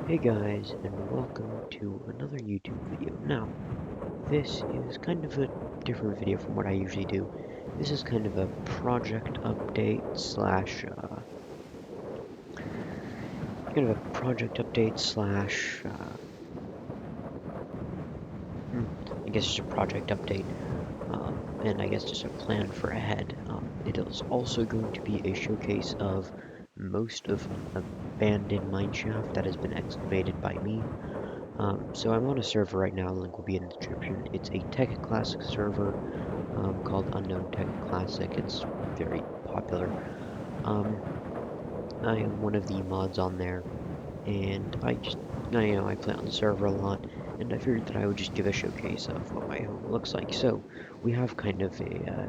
Hey guys, and welcome to another YouTube video. Now, this is kind of a different video from what I usually do. This is kind of a project update slash, I guess just a project update, and I guess just a plan for ahead. It is also going to be a showcase of most of an abandoned mineshaft that has been excavated by me. So I'm on a server right now, the link will be in the description. It's a tekkit-classic server called unknown-tekkit. It's very popular. Um, I am one of the mods on there, and I play on the server a lot, and I figured that I would just give a showcase of what my home looks like. So we have kind of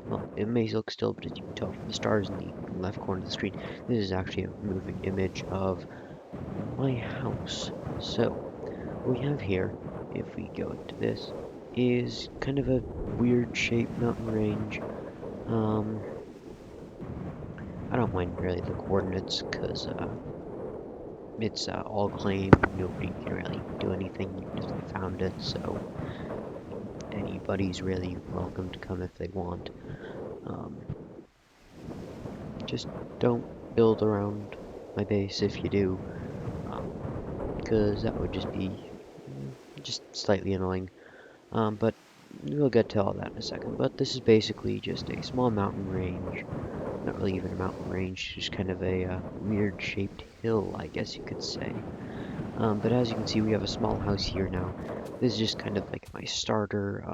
well, it may look still, but as you can tell from the stars in the left corner of the screen, this is actually a moving image of my house. So what we have here, if we go into this, is kind of a weird shaped mountain range. Um, I don't mind really the coordinates because it's all claimed. Nobody can really do anything even if they found it, so anybody's really welcome to come if they want. Um, just don't build around my base if you do, because that would just be just slightly annoying. But we'll get to all that in a second. But this is basically just a small mountain range. Not really even a mountain range, just kind of a weird shaped hill, I guess you could say. But as you can see, we have a small house here now. This is just kind of like my starter.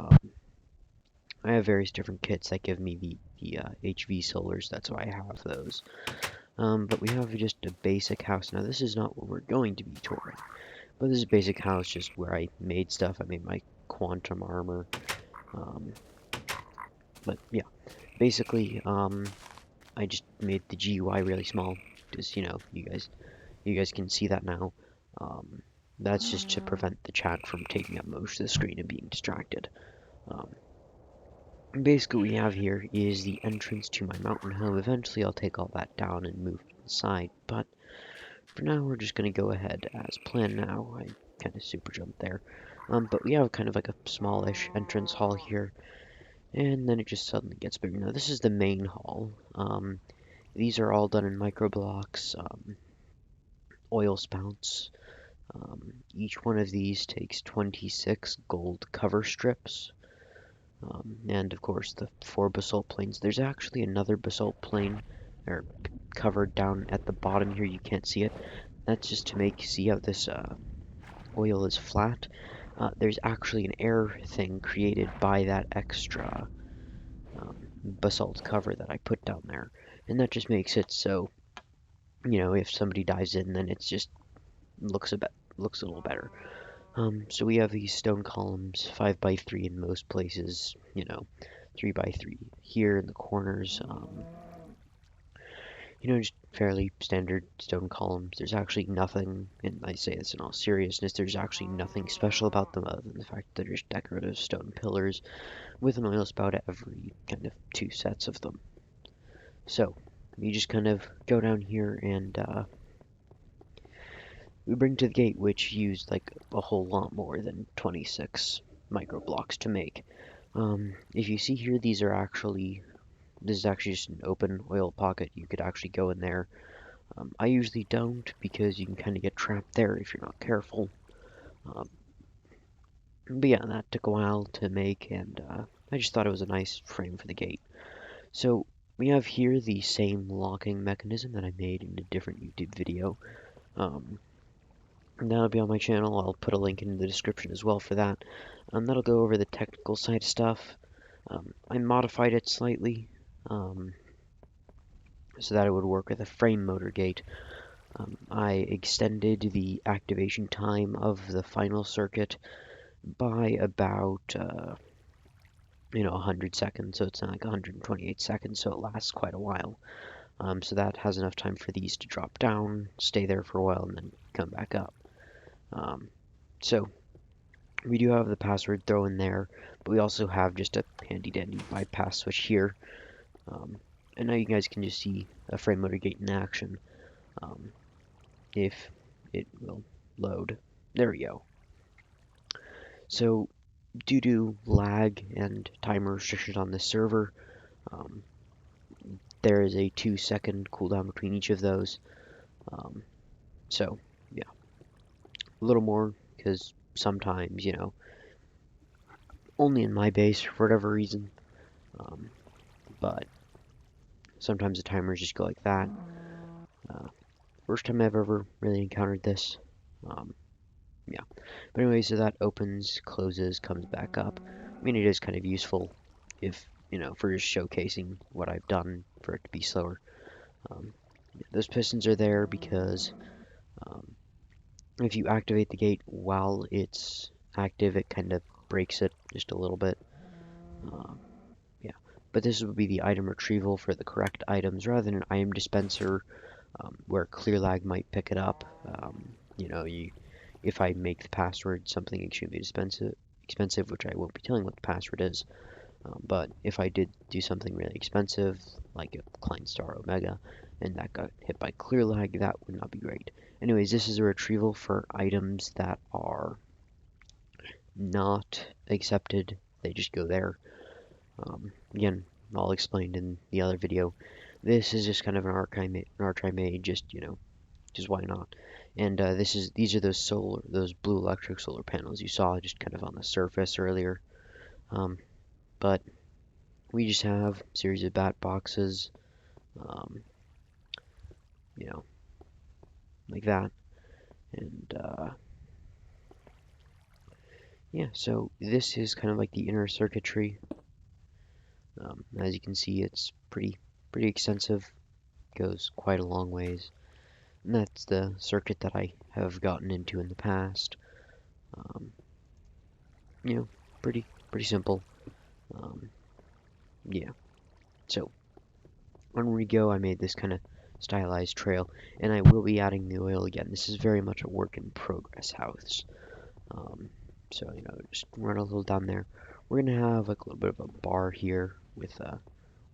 I have various different kits that give me the HV solars, that's why I have those. But we have just a basic house. Now, this is not what we're going to be touring, but this is a basic house just where I made stuff. I made my quantum armor. Um, but yeah, basically, I just made the GUI really small, just you guys can see that now. Um, that's just to prevent the chat from taking up most of the screen and being distracted. Um, Basically, what we have here is the entrance to my mountain home. Eventually, I'll take all that down and move to the side, but for now, we're just going to go ahead as planned now. I kind of super jumped there. But we have kind of like a smallish entrance hall here, and then it just suddenly gets bigger. Now, this is the main hall. These are all done in micro blocks, oil spouts. Each one of these takes 26 gold cover strips. And of course the 4 basalt planes. There's actually another basalt plane or covered down at the bottom here. You can't see it. That's just to see how this oil is flat. There's actually an air thing created by that extra basalt cover that I put down there. And that just makes it so, if somebody dives in, then it's just looks a little better. So we have these stone columns, 5 by 3 in most places, 3 by 3 here in the corners. Just fairly standard stone columns. There's actually nothing, and I say this in all seriousness, there's actually nothing special about them other than the fact that they're just decorative stone pillars with an oil spout at every kind of 2 sets of them. So we just kind of go down here and we bring to the gate, which used like a whole lot more than 26 micro blocks to make. If you see here, this is actually just an open oil pocket. You could actually go in there. I usually don't because you can kind of get trapped there if you're not careful. Um, but yeah, that took a while to make, and I just thought it was a nice frame for the gate. So we have here the same locking mechanism that I made in a different YouTube video. That'll be on my channel. I'll put a link in the description as well for that. That'll go over the technical side of stuff. I modified it slightly so that it would work with a frame motor gate. I extended the activation time of the final circuit by about 100 seconds, so it's not like 128 seconds, so it lasts quite a while. So that has enough time for these to drop down, stay there for a while, and then come back up. So we do have the password thrown there, but we also have just a handy dandy bypass switch here. And now you guys can just see a frame motor gate in action. If it will load. There we go. So due to lag and timer restrictions on this server, um, there is a 2-second cooldown between each of those. Um, so yeah, a little more because sometimes, only in my base for whatever reason, um, but sometimes the timers just go like that. First time I've ever really encountered this. Um, yeah. But anyway, so that opens, closes, comes back up. I mean, it is kind of useful if, for just showcasing what I've done for it to be slower. Um, those pistons are there because um, if you activate the gate while it's active, it kind of breaks it just a little bit. Um, yeah. But this would be the item retrieval for the correct items rather than an item dispenser where clear lag might pick it up. If I make the password something extremely expensive, which I won't be telling what the password is, but if I did do something really expensive, like a Klein Star Omega, and that got hit by clear lag, that would not be great. Anyways, this is a retrieval for items that are not accepted. They just go there. Again, all explained in the other video. This is just kind of an archive made, just why not? And these are those blue electric solar panels you saw just kind of on the surface earlier. But we just have a series of bat boxes, um, you know, like that. And yeah, so this is kind of like the inner circuitry. As you can see, it's pretty extensive. Goes quite a long ways. And that's the circuit that I have gotten into in the past. Um, you know, pretty simple. Um, yeah. So when we go, I made this kind of stylized trail, and I will be adding the oil again. This is very much a work in progress house. Um, so just run a little down there. We're gonna have like a little bit of a bar here with a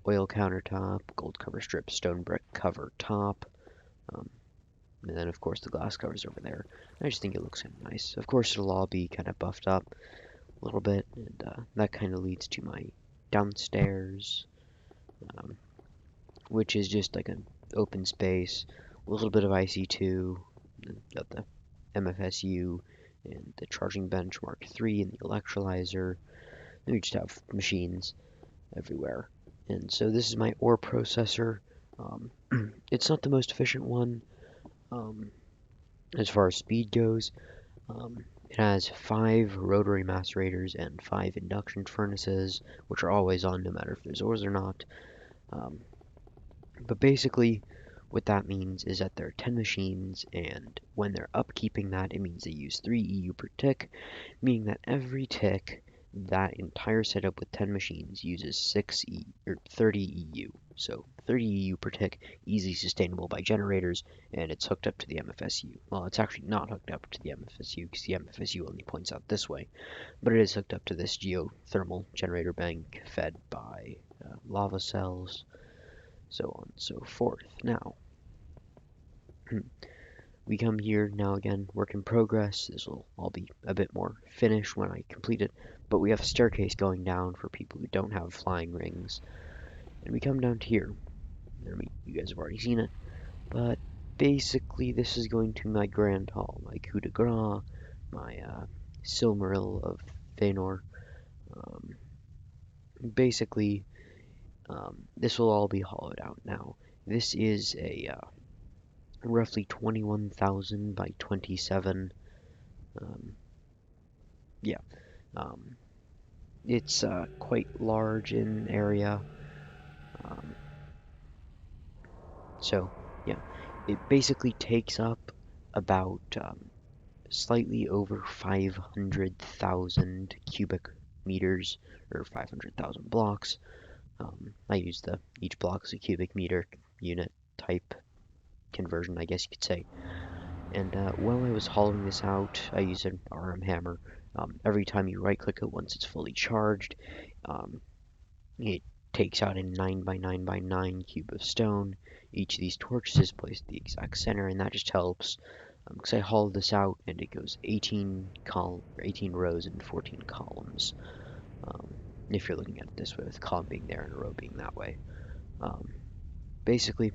oil countertop, gold cover strip, stone brick cover top, um, and then of course the glass covers over there. I just think it looks kind of nice. Of course it'll all be kind of buffed up a little bit, and that kind of leads to my downstairs, um, which is just like an open space, a little bit of IC2, got the MFSU and the charging bench Mark III and the electrolyzer. And we just have machines everywhere. And so this is my ore processor. Um, it's not the most efficient one um, as far as speed goes. It has 5 rotary macerators and 5 induction furnaces, which are always on no matter if there's ores or not. Um, but basically, what that means is that there are 10 machines, and when they're upkeeping that, it means they use 3 EU per tick, meaning that every tick, that entire setup with 10 machines uses 30 EU. So 30 EU per tick, easily sustainable by generators, and it's hooked up to the MFSU. Well, it's actually not hooked up to the MFSU because the MFSU only points out this way, but it is hooked up to this geothermal generator bank fed by lava cells, so on and so forth. Now, we come here now again, work in progress. This will all be a bit more finished when I complete it, but we have a staircase going down for people who don't have flying rings. And we come down to here. I mean, you guys have already seen it, but basically this is going to my grand hall, my coup de grace, my Silmaril of Feanor. Um, basically, this will all be hollowed out now. This is a roughly 21,000 by 27. Um, yeah, um, it's quite large in area. Um, so yeah, it basically takes up about slightly over 500,000 cubic meters or 500,000 blocks. I use each block as a cubic meter unit type conversion, I guess you could say. And while I was hollowing this out, I used an RM hammer. Every time you right click it once it's fully charged, um, it takes out a 9 by 9 by 9 cube of stone. Each of these torches is placed at the exact center, and that just helps Because I hauled this out and it goes 18 rows and 14 columns. Um, if you're looking at it this way, with a column being there and a row being that way. Um, Basically,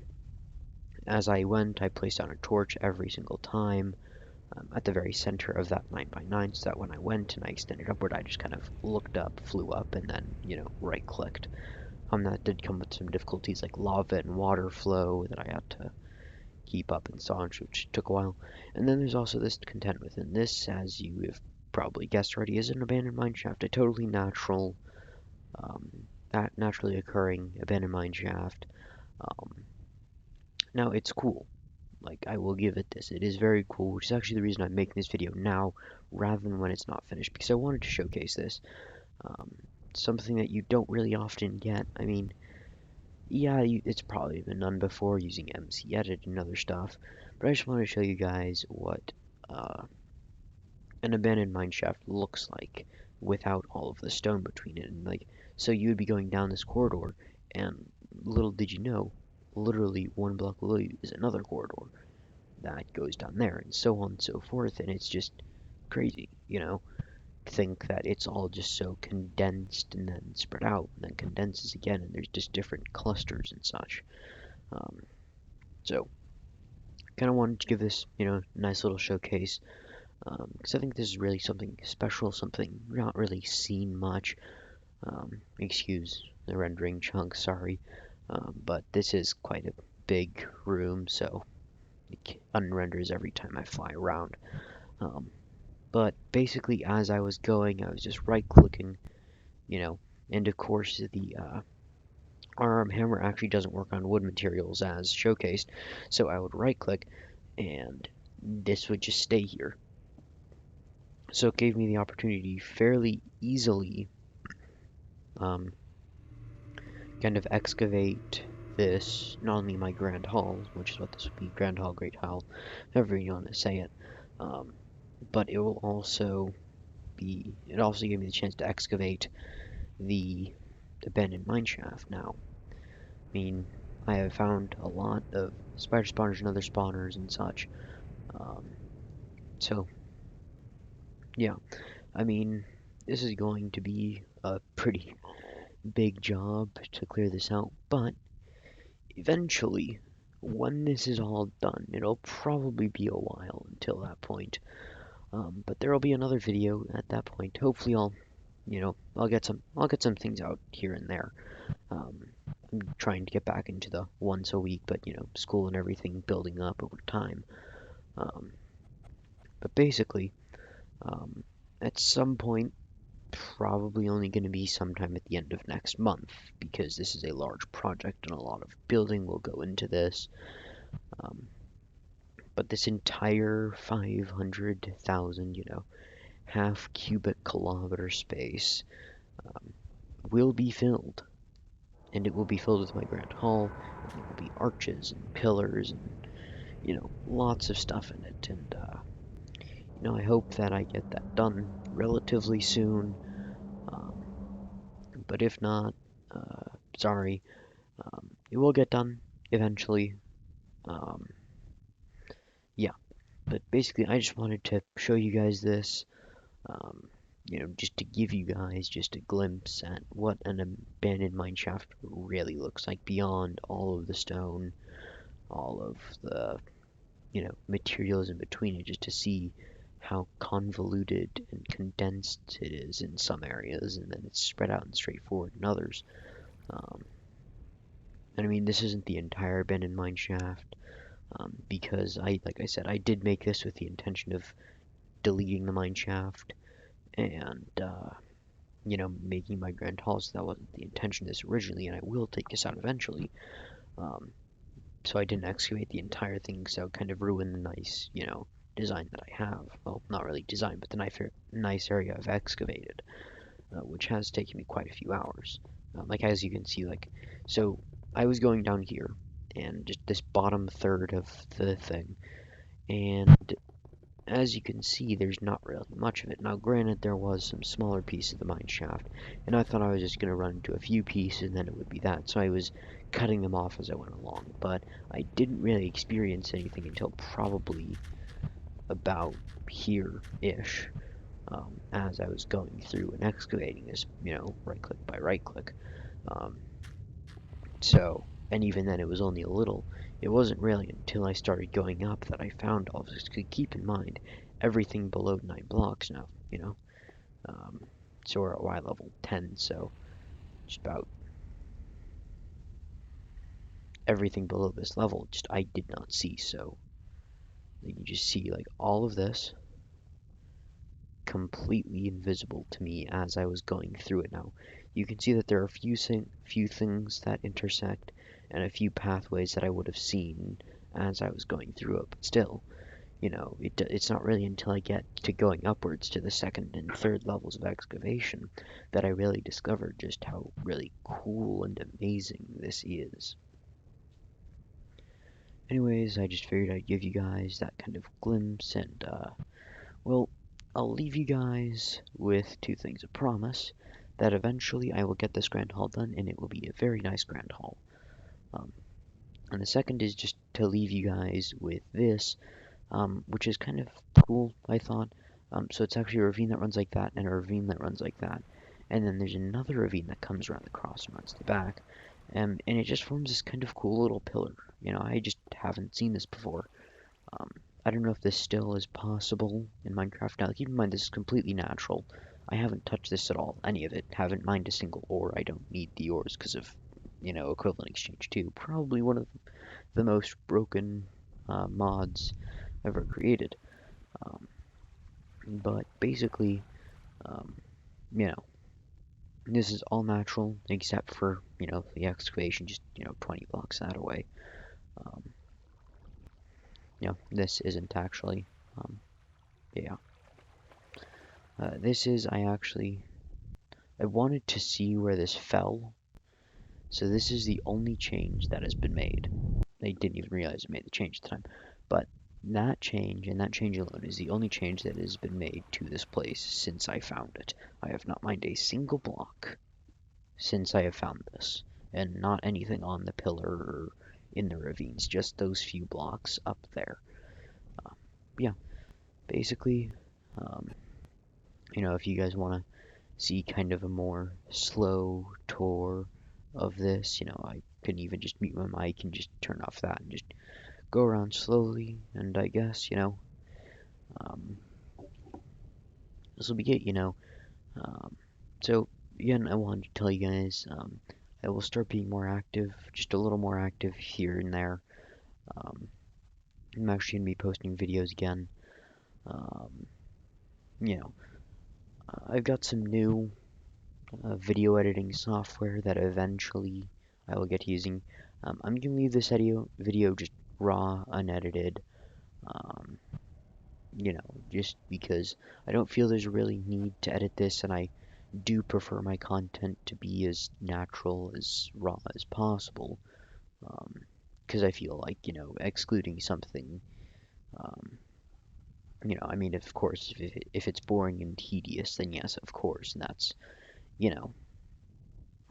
as I went, I placed down a torch every single time at the very center of that 9x9, so that when I went and I extended upward, I just kind of looked up, flew up, and then, right clicked. That did come with some difficulties like lava and water flow that I had to keep up and staunch, which took a while. And then there's also this content within this, as you have probably guessed already, is an abandoned mine shaft, a totally natural, um, naturally occurring abandoned mine shaft. Um, Now it's cool. Like, I will give it this. It is very cool, which is actually the reason I'm making this video now rather than when it's not finished, because I wanted to showcase this. Um, Something that you don't really often get. I mean, yeah, it's probably been done before using MC Edit and other stuff, but I just want to show you guys what uh, an abandoned mine shaft looks like without all of the stone between it. And like, so you would be going down this corridor, and little did you know, literally one block below you is another corridor that goes down there, and so on and so forth. And it's just crazy, think that it's all just so condensed and then spread out and then condenses again, and there's just different clusters and such. Um, so kind of wanted to give this, nice little showcase, because I think this is really something special, something not really seen much. Excuse the rendering chunk, sorry, but this is quite a big room, so it unrenders every time I fly around. Um, but basically, as I was going, I was just right-clicking, you know, and of course the arm hammer actually doesn't work on wood materials as showcased, so I would right-click, and this would just stay here. So it gave me the opportunity fairly easily um, kind of excavate this, not only my Grand Hall, which is what this would be, Grand Hall, Great Hall, however you want to say it, but it also gave me the chance to excavate the abandoned mineshaft. Now, I mean, I have found a lot of spider spawners and other spawners and such, um, so yeah, I mean, this is going to be a pretty big job to clear this out, but eventually, when this is all done, it'll probably be a while until that point. But there will be another video at that point. Hopefully, I'll get some things out here and there. Um, I'm trying to get back into the once a week, but school and everything building up over time. Um, but basically, um, at some point, probably only going to be sometime at the end of next month, because this is a large project and a lot of building will go into this. Um, but this entire 500,000, half cubic kilometer space will be filled. And it will be filled with my grand hall, and there will be arches and pillars and, lots of stuff in it. And, I hope that I get that done relatively soon. Um, but if not, sorry, it will get done eventually. Um, yeah, but basically, I just wanted to show you guys this. Um, just to give you guys just a glimpse at what an abandoned mineshaft really looks like beyond all of the stone, all of the, materials in between it, just to see how convoluted and condensed it is in some areas, and then it's spread out and straightforward in others. Um, and I mean, this isn't the entire abandoned mineshaft, because like I said, I did make this with the intention of deleting the mineshaft and, making my grand hall, so that wasn't the intention of this originally, and I will take this out eventually. Um, so I didn't excavate the entire thing, so kind of ruin the nice, design that I have. Well, not really design, but the nice area I've excavated, which has taken me quite a few hours. Like, as you can see, so I was going down here, and just this bottom third of the thing, and as you can see, there's not really much of it. Now, granted, there was some smaller piece of the mine shaft, and I thought I was just going to run into a few pieces and then it would be that. So I was cutting them off as I went along, but I didn't really experience anything until probably about here-ish, as I was going through and excavating this, right click by right click. Um, so, and even then it was only a little. It wasn't really until I started going up that I found all this. Keep in mind, everything below 9 blocks now, Um, so we're at Y level 10, so just about everything below this level, just I did not see. So you can just see like all of this completely invisible to me as I was going through it. Now you can see that there are few things that intersect and a few pathways that I would have seen as I was going through it, but still, it's not really until I get to going upwards to the second and third levels of excavation that I really discovered just how really cool and amazing this is. Anyways, I just figured I'd give you guys that kind of glimpse, and well, I'll leave you guys with two things. A promise that eventually I will get this grand haul done, and it will be a very nice grand haul. Um, and the second is just to leave you guys with this, which is kind of cool, I thought. So it's actually a ravine that runs like that, and a ravine that runs like that. And then there's another ravine that comes around the cross and runs to the back. And it just forms this kind of cool little pillar. I just haven't seen this before. Um, I don't know if this still is possible in Minecraft now. Keep in mind, this is completely natural. I haven't touched this at all, any of it. Haven't mined a single ore. I don't need the ores because of, equivalent exchange 2. Probably one of the most broken mods ever created. Um, but basically, um, you know, this is all natural except for, the excavation, just, 20 blocks that away. Um, this isn't actually, yeah. This is, I wanted to see where this fell. So this is the only change that has been made. They didn't even realize it made the change at the time. But that change, and that change alone, is the only change that has been made to this place since I found it. I have not mined a single block since I have found this. And not anything on the pillar or in the ravines, just those few blocks up there. Yeah, basically, um, if you guys want to see kind of a more slow tour of this, I can even just mute my mic and just turn off that and just go around slowly, and I guess, um, this will be it, Um, so, again, I wanted to tell you guys, I will start being more active, just a little more active here and there. Um, I'm actually going to be posting videos again. Um, you know, I've got some new video editing software that eventually I will get using. I'm going to leave this video just raw, unedited. Um, just because I don't feel there's really need to edit this, and I do prefer my content to be as natural, as raw as possible. Because I feel like, excluding something, um, I mean, of course, if it's boring and tedious, then yes, of course, and that's, you know,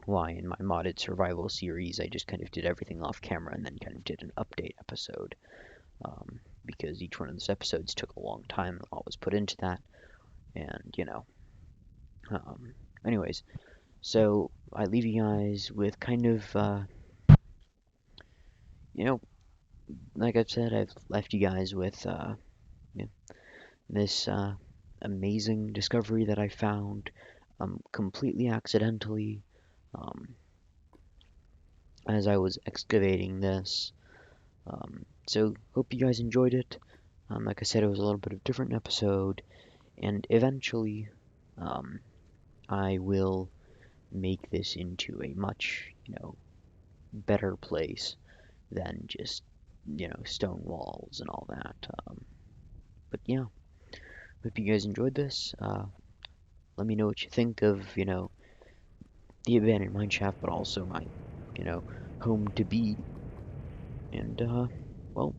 why in my modded survival series I just kind of did everything off camera and then kind of did an update episode. Because each one of those episodes took a long time and all was put into that. And, um, anyways, so I leave you guys with kind of, you know, like I've said, I've left you guys with this amazing discovery that I found completely accidentally um, as I was excavating this. So, hope you guys enjoyed it. Like I said, it was a little bit of a different episode, and eventually I will make this into a much, better place than just, stone walls and all that. But yeah, hope you guys enjoyed this. Let me know what you think of, the abandoned mineshaft, but also my, you know, home to be. And, well,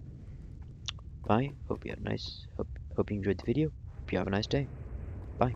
bye. Hope you had a nice, hope you enjoyed the video. Hope you have a nice day. Bye.